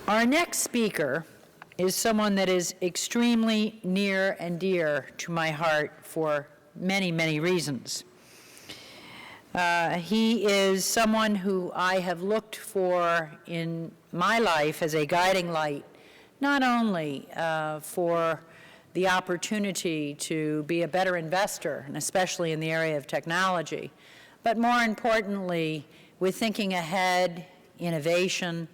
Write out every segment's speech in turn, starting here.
Our next speaker is someone that is extremely near and dear to my heart for many, many reasons. He is someone who I have looked for in my life as a guiding light, not only for the opportunity to be a better investor, and especially in the area of technology, but more importantly, with thinking ahead, innovation,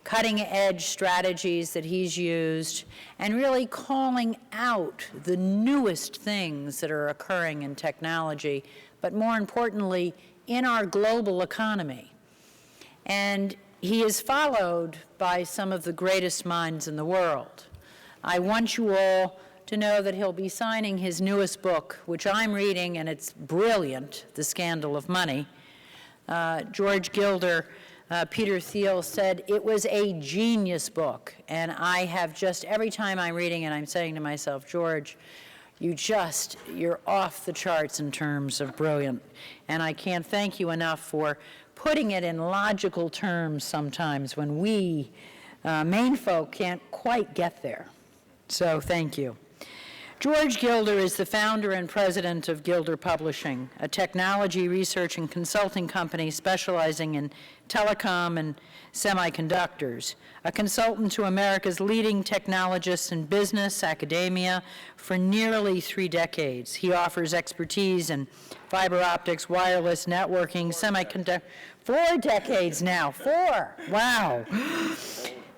cutting-edge strategies that he's used, and really calling out the newest things that are occurring in technology, but more importantly, in our global economy. And he is followed by some of the greatest minds in the world. I want you all to know that he'll be signing his newest book, which I'm reading, and it's brilliant, The Scandal of Money. George Gilder, Peter Thiel said it was a genius book, and I have just, every time I'm reading it, I'm saying to myself, George, you're off the charts in terms of brilliant. And I can't thank you enough for putting it in logical terms sometimes when we main folk can't quite get there. So thank you. George Gilder is the founder and president of Gilder Publishing, a technology research and consulting company specializing in telecom and semiconductors, a consultant to America's leading technologists in business, academia, for nearly 3 decades. He offers expertise in fiber optics, wireless networking, semiconductor, 4 decades now, 4, wow.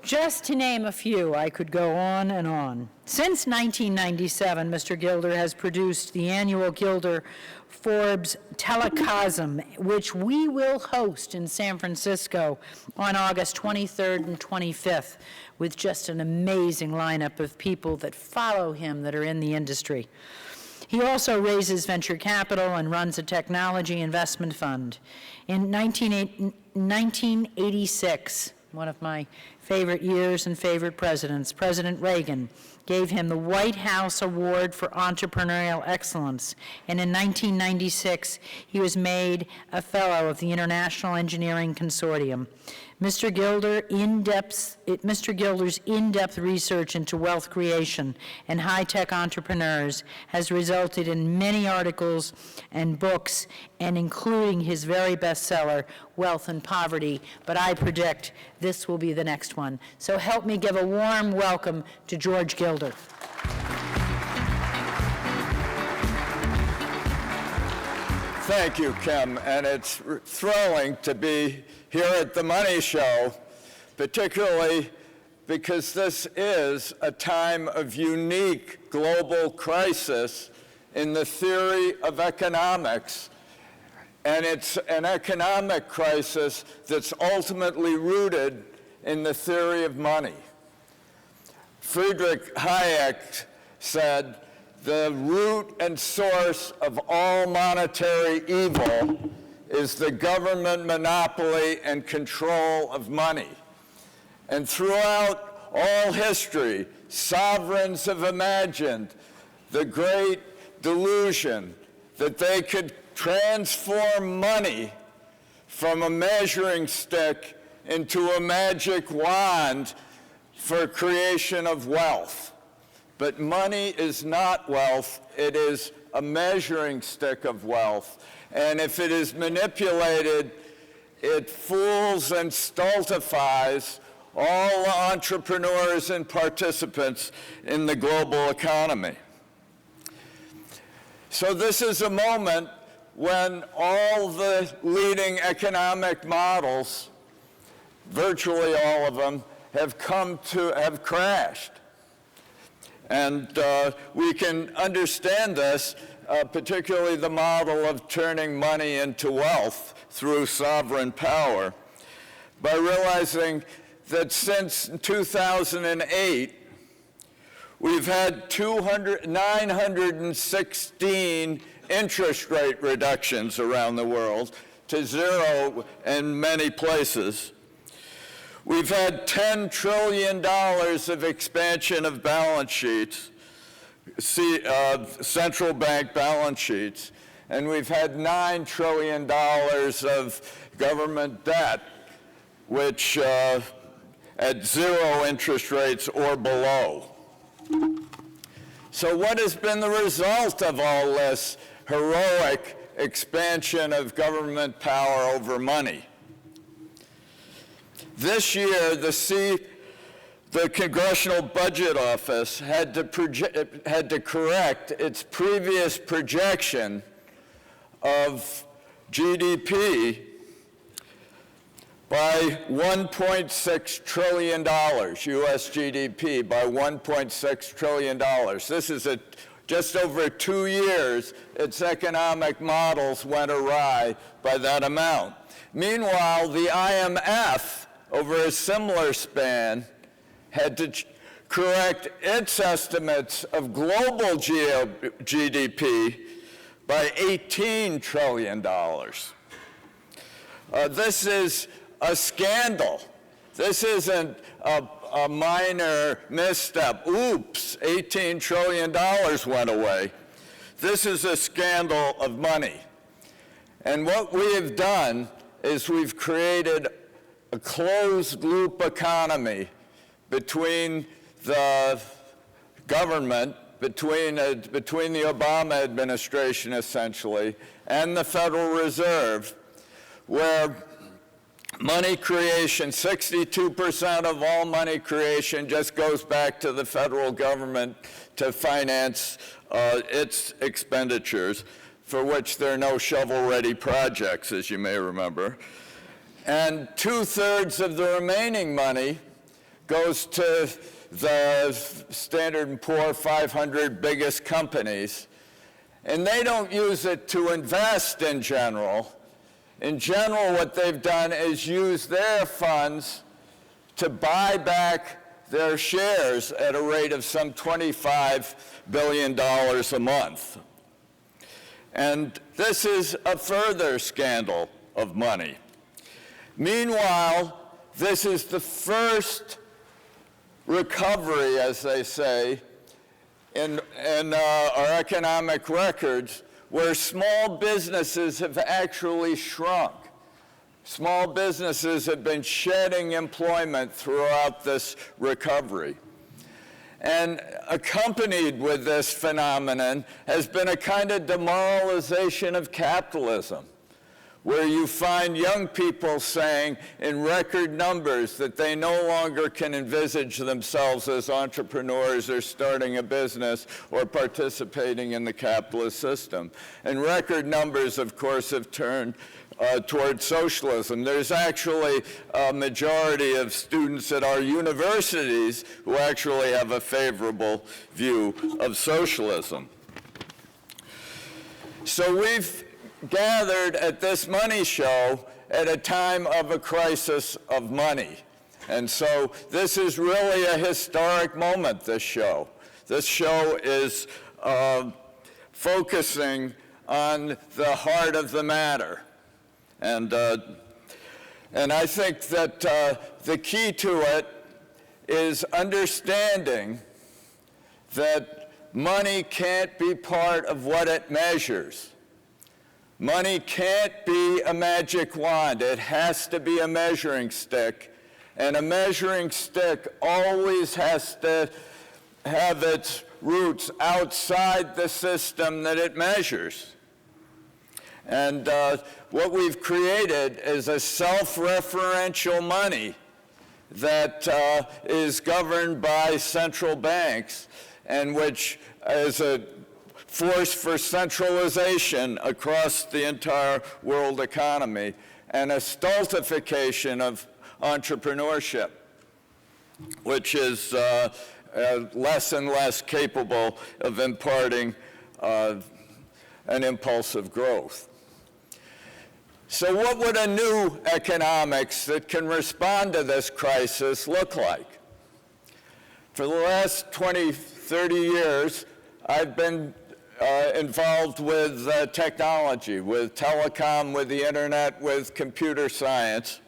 Just to name a few, I could go on and on. Since 1997, Mr. Gilder has produced the annual Gilder Forbes Telecosm, which we will host in San Francisco on August 23rd and 25th, with just an amazing lineup of people that follow him that are in the industry. He also raises venture capital and runs a technology investment fund. In 1986, one of my favorite years and favorite presidents, President Reagan, gave him the White House Award for Entrepreneurial Excellence. And in 1996, he was made a fellow of the International Engineering Consortium. Mr. Gilder's in-depth research into wealth creation and high-tech entrepreneurs has resulted in many articles and books, and including his very bestseller, Wealth and Poverty. But I predict this will be the next one. So help me give a warm welcome to George Gilder. Thank you, Kim, and it's thrilling to be here at the Money Show, particularly because this is a time of unique global crisis in the theory of economics, and it's an economic crisis that's ultimately rooted in the theory of money. Friedrich Hayek said, "The root and source of all monetary evil is the government monopoly and control of money." And throughout all history, sovereigns have imagined the great delusion that they could transform money from a measuring stick into a magic wand for creation of wealth. But money is not wealth, it is a measuring stick of wealth. And if it is manipulated, it fools and stultifies all entrepreneurs and participants in the global economy. So this is a moment when all the leading economic models, virtually all of them, have crashed. And we can understand this, particularly the model of turning money into wealth through sovereign power, by realizing that since 2008, we've had 916 interest rate reductions around the world to 0 in many places. We've had $10 trillion of expansion of balance sheets, central bank balance sheets, and we've had $9 trillion of government debt, which at 0 interest rates or below. So what has been the result of all this heroic expansion of government power over money? This year, the Congressional Budget Office had to correct its previous projection of GDP by $1.6 trillion, U.S. GDP by $1.6 trillion. This is just over 2 years, its economic models went awry by that amount. Meanwhile, the IMF, over a similar span, had to correct its estimates of global GDP by $18 trillion. This is a scandal. This isn't a minor misstep. Oops, $18 trillion went away. This is a scandal of money. And what we have done is we've created a closed-loop economy between the government, between the Obama administration, essentially, and the Federal Reserve, where money creation, 62% of all money creation just goes back to the federal government to finance its expenditures, for which there are no shovel-ready projects, as you may remember. And 2/3 of the remaining money goes to the Standard & Poor 500 biggest companies, and they don't use it to invest in general. In general, what they've done is use their funds to buy back their shares at a rate of some $25 billion a month. And this is a further scandal of money. Meanwhile, this is the first recovery, as they say, in our economic records, where small businesses have actually shrunk. Small businesses have been shedding employment throughout this recovery. And accompanied with this phenomenon has been a kind of demoralization of capitalism, where you find young people saying in record numbers that they no longer can envisage themselves as entrepreneurs or starting a business or participating in the capitalist system. And record numbers, of course, have turned towards socialism. There's actually a majority of students at our universities who actually have a favorable view of socialism. So we've gathered at this Money Show at a time of a crisis of money. And so this is really a historic moment, this show. This show is focusing on the heart of the matter. And I think that the key to it is understanding that money can't be part of what it measures. Money can't be a magic wand. It has to be a measuring stick. And a measuring stick always has to have its roots outside the system that it measures. And what we've created is a self-referential money that is governed by central banks, and which is a force for centralization across the entire world economy, and a stultification of entrepreneurship, which is less and less capable of imparting an impulse of growth. So what would a new economics that can respond to this crisis look like? For the last 20, 30 years, I've been involved with technology, with telecom, with the internet, with computer science.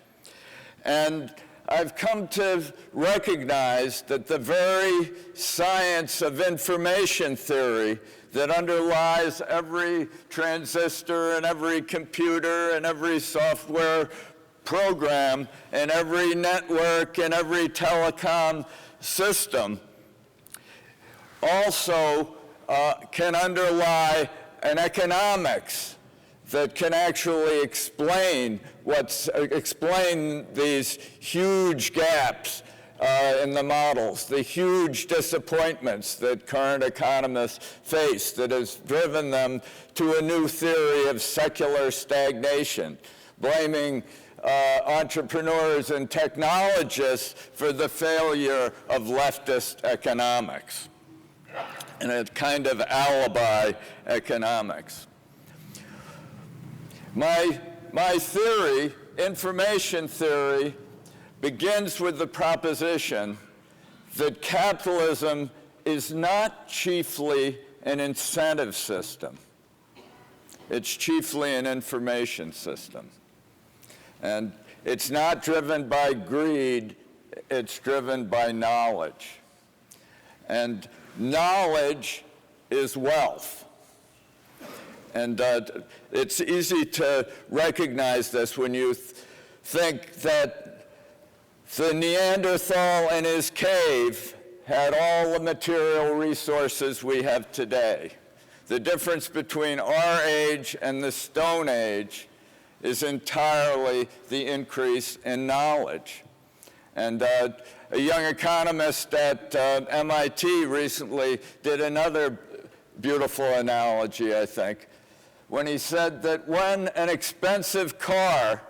And I've come to recognize that the very science of information theory that underlies every transistor and every computer and every software program in every network, in every telecom system, also can underlie an economics that can actually explain these huge gaps in the models, the huge disappointments that current economists face that has driven them to a new theory of secular stagnation, blaming entrepreneurs and technologists for the failure of leftist economics, and a kind of alibi economics. My theory, information theory, begins with the proposition that capitalism is not chiefly an incentive system. It's chiefly an information system. And it's not driven by greed, it's driven by knowledge. And knowledge is wealth. And it's easy to recognize this when you think that the Neanderthal in his cave had all the material resources we have today. The difference between our age and the Stone Age is entirely the increase in knowledge. And a young economist at MIT recently did another beautiful analogy, I think, when he said that when an expensive car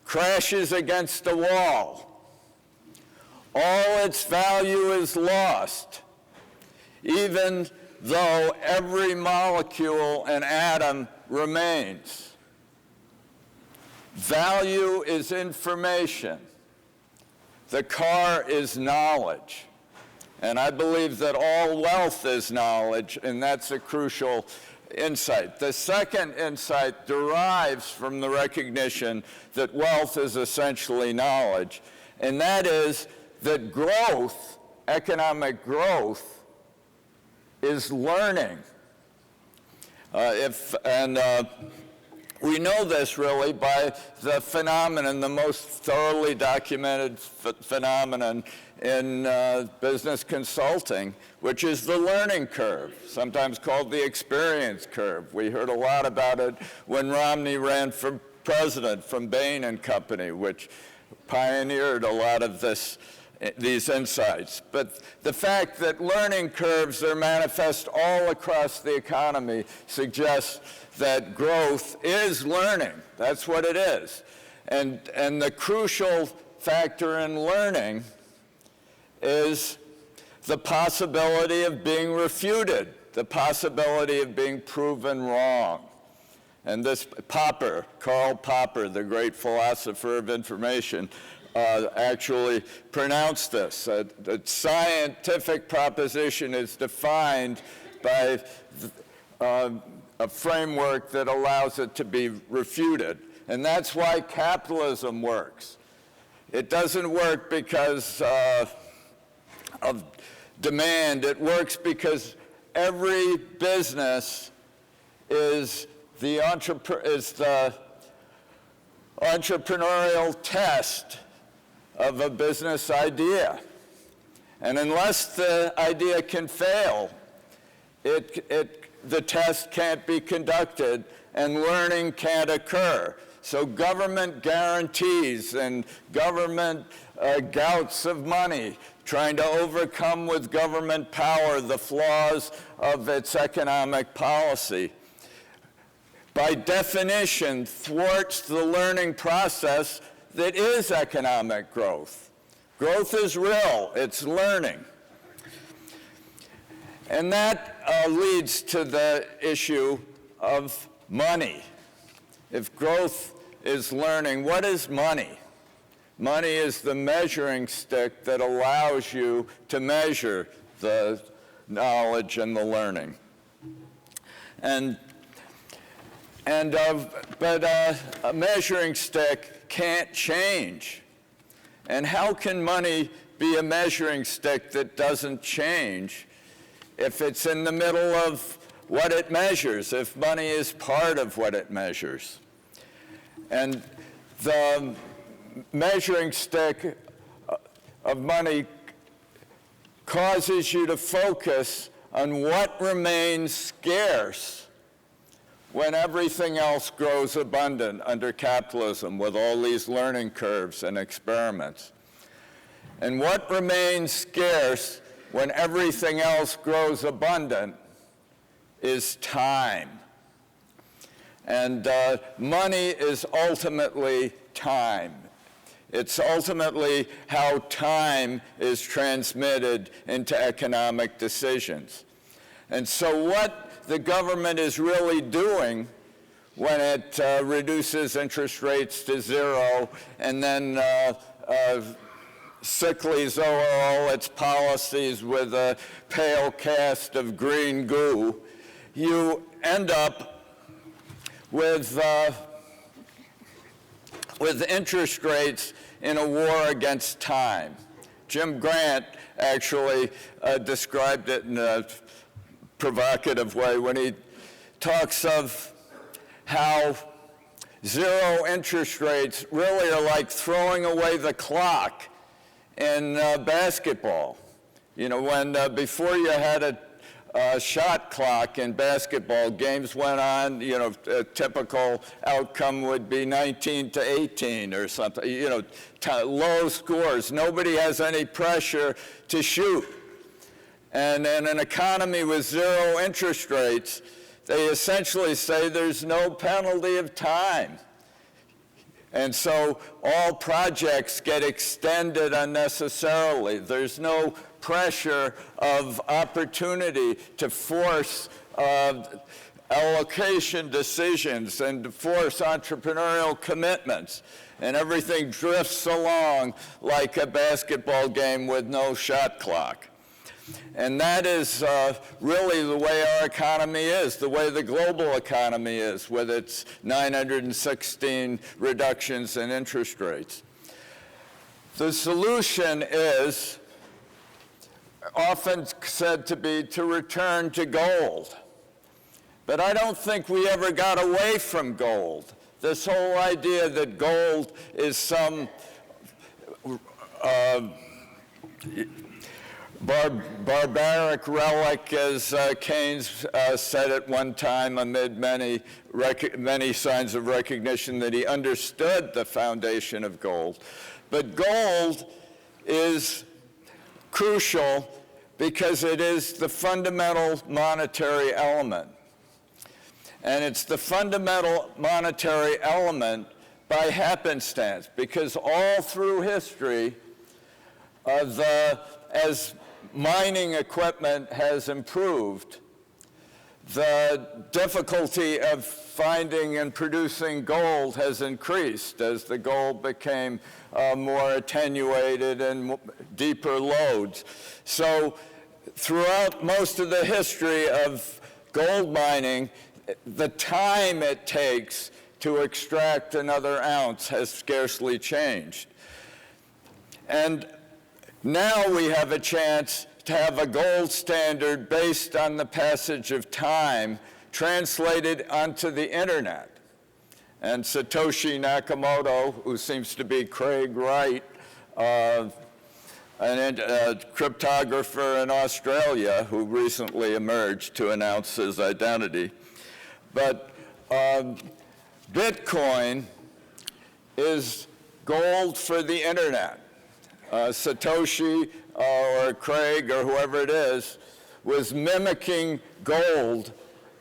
crashes against a wall, all its value is lost, even though every molecule and atom remains. Value is information. The car is knowledge. And I believe that all wealth is knowledge, and that's a crucial insight. The second insight derives from the recognition that wealth is essentially knowledge, and that is that growth, economic growth, is learning. We know this really by the phenomenon, the most thoroughly documented phenomenon in business consulting, which is the learning curve, sometimes called the experience curve. We heard a lot about it when Romney ran for president from Bain and Company, which pioneered a lot of these insights. But the fact that learning curves are manifest all across the economy suggests that growth is learning. That's what it is. And the crucial factor in learning is the possibility of being refuted, the possibility of being proven wrong. And this Popper, Karl Popper, the great philosopher of information, actually pronounced this. The scientific proposition is defined by a framework that allows it to be refuted. And that's why capitalism works. It doesn't work because of demand. It works because every business is the entrepreneurial test of a business idea. And unless the idea can fail, the test can't be conducted and learning can't occur. So government guarantees and government gouts of money trying to overcome with government power the flaws of its economic policy, by definition thwarts the learning process that is economic growth. Growth is real, it's learning. And that leads to the issue of money. If growth is learning, what is money? Money is the measuring stick that allows you to measure the knowledge and the learning. But a measuring stick can't change. And how can money be a measuring stick that doesn't change if it's in the middle of what it measures, if money is part of what it measures? And measuring stick of money causes you to focus on what remains scarce when everything else grows abundant under capitalism with all these learning curves and experiments. And what remains scarce when everything else grows abundant is time. And money is ultimately time. It's ultimately how time is transmitted into economic decisions. And so what the government is really doing when it reduces interest rates to zero and then sicklies over all its policies with a pale cast of green goo, you end up with interest rates in a war against time. Jim Grant actually described it in a provocative way when he talks of how zero interest rates really are like throwing away the clock in basketball. You know, when before you had a shot clock in basketball, games went on, you know, a typical outcome would be 19-18 or something, you know, low scores. Nobody has any pressure to shoot. And in an economy with zero interest rates, they essentially say there's no penalty of time. And so all projects get extended unnecessarily. There's no pressure of opportunity to force allocation decisions and to force entrepreneurial commitments. And everything drifts along like a basketball game with no shot clock. And that is really the way our economy is, the way the global economy is, with its 916 reductions in interest rates. The solution is often said to be to return to gold. But I don't think we ever got away from gold. This whole idea that gold is some barbaric relic, as Keynes said at one time, amid many signs of recognition that he understood the foundation of gold. But gold is crucial because it is the fundamental monetary element. And it's the fundamental monetary element by happenstance, because all through history, as mining equipment has improved, the difficulty of finding and producing gold has increased as the gold became more attenuated and deeper lodes. So throughout most of the history of gold mining, the time it takes to extract another ounce has scarcely changed. And now we have a chance to have a gold standard based on the passage of time translated onto the internet. And Satoshi Nakamoto, who seems to be Craig Wright, a cryptographer in Australia who recently emerged to announce his identity. But Bitcoin is gold for the internet. Satoshi or Craig or whoever it is was mimicking gold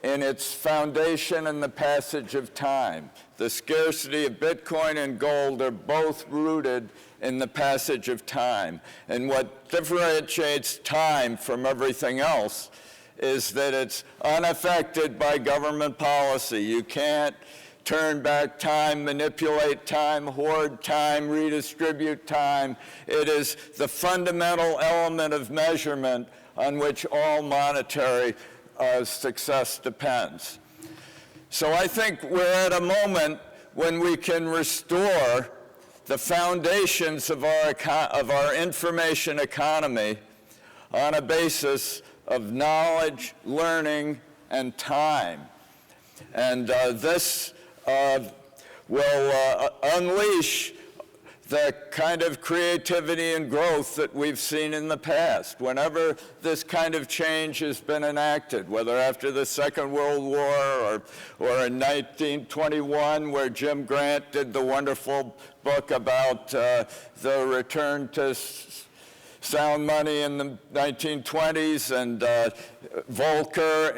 in its foundation and the passage of time. The scarcity of Bitcoin and gold are both rooted in the passage of time. And what differentiates time from everything else is that it's unaffected by government policy. You can't turn back time, manipulate time, hoard time, redistribute time. It is the fundamental element of measurement on which all monetary success depends. So I think we're at a moment when we can restore the foundations of our information economy on a basis of knowledge, learning, and time. And this will unleash the kind of creativity and growth that we've seen in the past. Whenever this kind of change has been enacted, whether after the Second World War or in 1921, where Jim Grant did the wonderful book about the return to sound money in the 1920s, and Volcker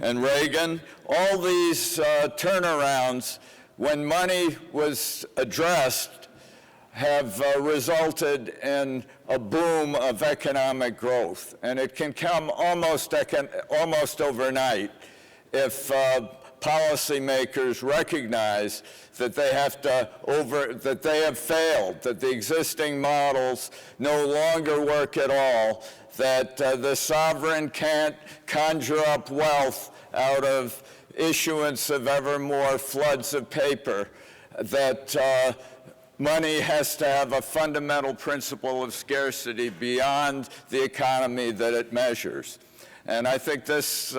and Reagan, all these turnarounds, when money was addressed, have resulted in a boom of economic growth. And it can come almost overnight if policymakers recognize that they have that they have failed, that the existing models no longer work at all, that the sovereign can't conjure up wealth out of issuance of ever more floods of paper, that money has to have a fundamental principle of scarcity beyond the economy that it measures. And I think this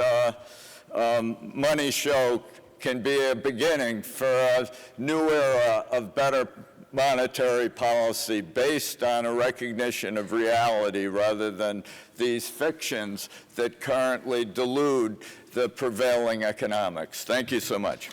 money show can be a beginning for a new era of better monetary policy based on a recognition of reality rather than these fictions that currently delude the prevailing economics. Thank you so much.